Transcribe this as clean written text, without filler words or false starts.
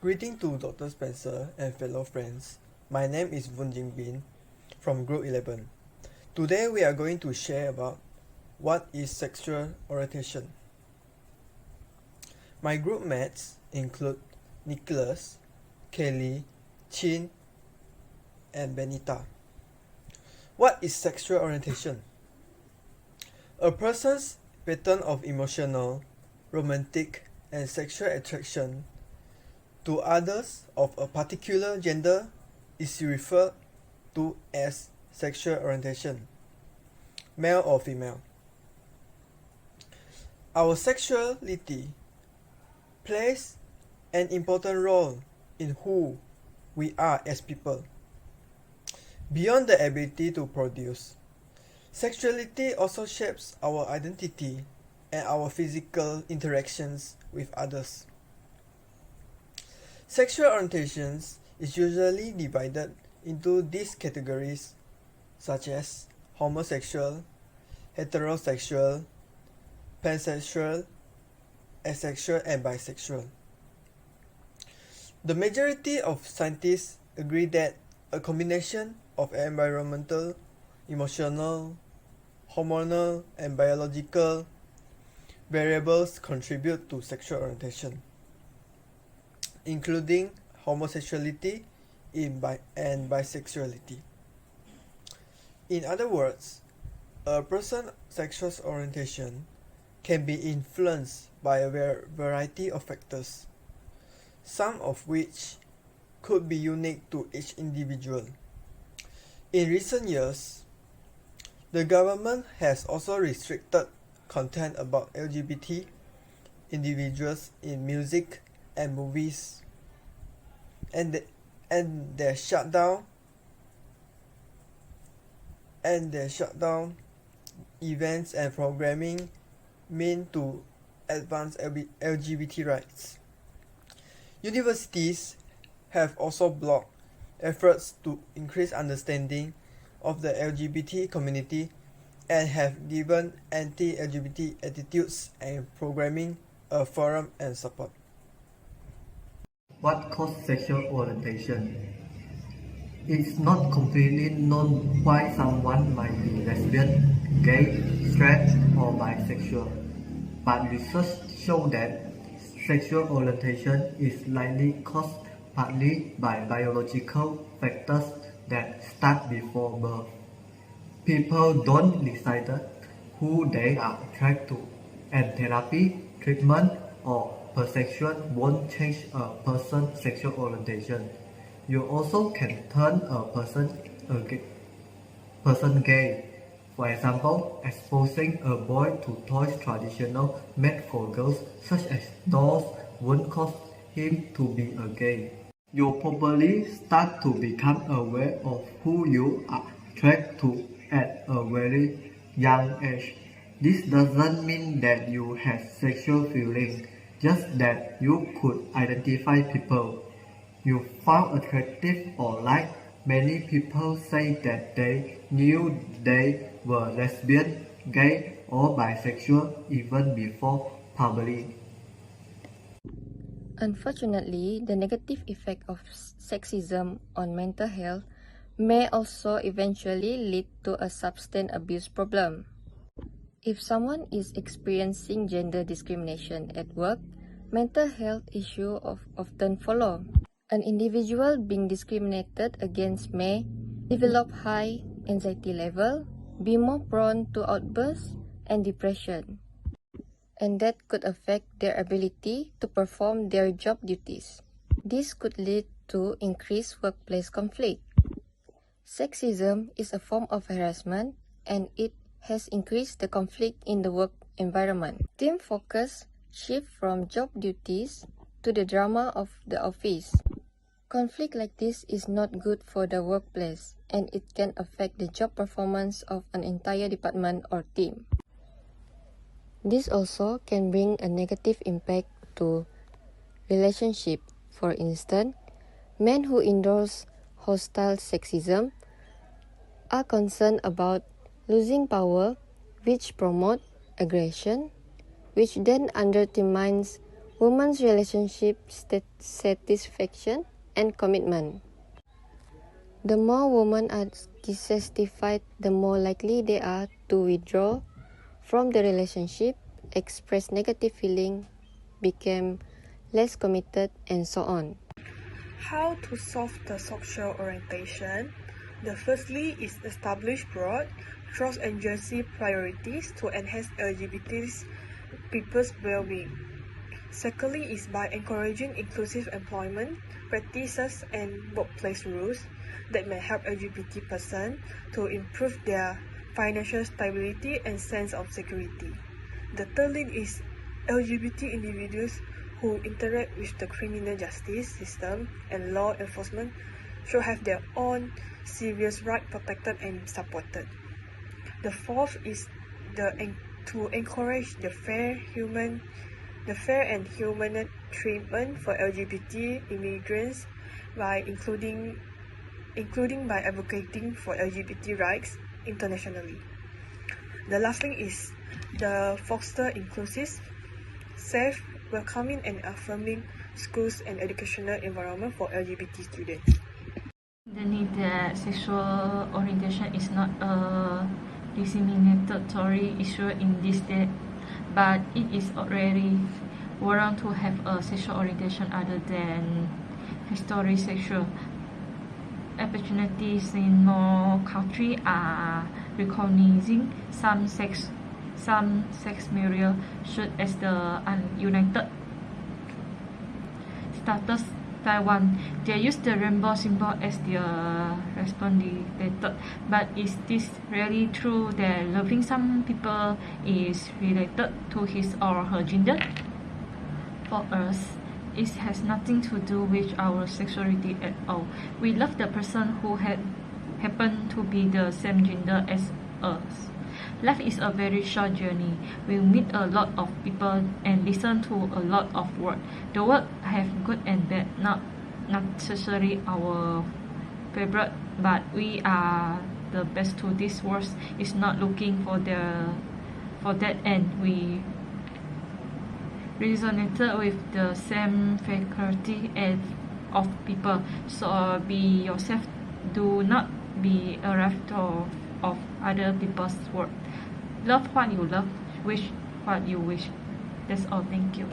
Greeting to Dr. Spencer and fellow friends. My name is Vun Jingbin from Group 11. Today we are going to share about what is sexual orientation. My group mates include Nicholas, Kelly, Chin, and Benita. What is sexual orientation? A person's pattern of emotional, romantic, and sexual attraction to others of a particular gender is referred to as sexual orientation, male or female. Our sexuality plays an important role in who we are as people. Beyond the ability to produce, sexuality also shapes our identity and our physical interactions with others. Sexual orientations is usually divided into these categories such as homosexual, heterosexual, pansexual, asexual, and bisexual. The majority of scientists agree that a combination of environmental, emotional, hormonal, and biological variables contribute to sexual orientation, including homosexuality and bisexuality. In other words, a person's sexual orientation can be influenced by a variety of factors, some of which could be unique to each individual. In recent years, the government has also restricted content about LGBT individuals in music and movies, and they shut down events and programming meant to advance LGBT rights. Universities have also blocked efforts to increase understanding of the LGBT community and have given anti-LGBT attitudes and programming a forum and support. What causes sexual orientation? It's not completely known why someone might be lesbian, gay, straight, or bisexual, but research shows that sexual orientation is likely caused partly by biological factors that start before birth. People don't decide who they are attracted to, and therapy, treatment, or perception won't change a person's sexual orientation. You also can turn a person gay. For example, exposing a boy to toys traditionally made for girls, such as dolls, won't cause him to be a gay. You probably start to become aware of who you are attracted to at a very young age. This doesn't mean that you have sexual feelings, just that you could identify people you found attractive or like. Many people say that they knew they were lesbian, gay, or bisexual even before puberty. Unfortunately, the negative effect of sexism on mental health may also eventually lead to a substance abuse problem. If someone is experiencing gender discrimination at work, mental health issues often follow. An individual being discriminated against may develop high anxiety level, be more prone to outbursts and depression, and that could affect their ability to perform their job duties. This could lead to increased workplace conflict. Sexism is a form of harassment, and it has increased the conflict in the work environment. Team focus shift from job duties to the drama of the office. Conflict like this is not good for the workplace, and it can affect the job performance of an entire department or team. This also can bring a negative impact to relationship. For instance, men who endorse hostile sexism are concerned about losing power, which promote aggression, which then undermines women's relationship satisfaction and commitment. The more women are dissatisfied, the more likely they are to withdraw from the relationship, express negative feeling, become less committed, and so on. How to solve the sexual orientation? The firstly is establish broad cross-agency priorities to enhance LGBT people's well-being. Secondly is by encouraging inclusive employment practices and workplace rules that may help LGBT persons to improve their financial stability and sense of security. The third link is LGBT individuals who interact with the criminal justice system and law enforcement should have their own serious rights protected and supported. The fourth is to encourage the fair and human treatment for LGBT immigrants by including by advocating for LGBT rights internationally. The last thing is the foster inclusive, safe, welcoming and affirming schools and educational environment for LGBT students. The need that sexual orientation is not a discriminatory issue in this day, but it is already warrant to have a sexual orientation other than historic sexual. Opportunities in more countries are recognizing some sex marriage should as the united status. Taiwan, they use the rainbow symbol as their responded, but is this really true that loving some people is related to his or her gender? For us, it has nothing to do with our sexuality at all. We love the person who happen to be the same gender as us. Life is a very short journey. We meet a lot of people and listen to a lot of words. The words have good and bad, not necessarily our favorite, but we are the best to these words. Is not looking for that end. We resonated with the same faculty of people. So be yourself. Do not be afraid of other people's work. Love what you love, wish what you wish. That's all. Thank you.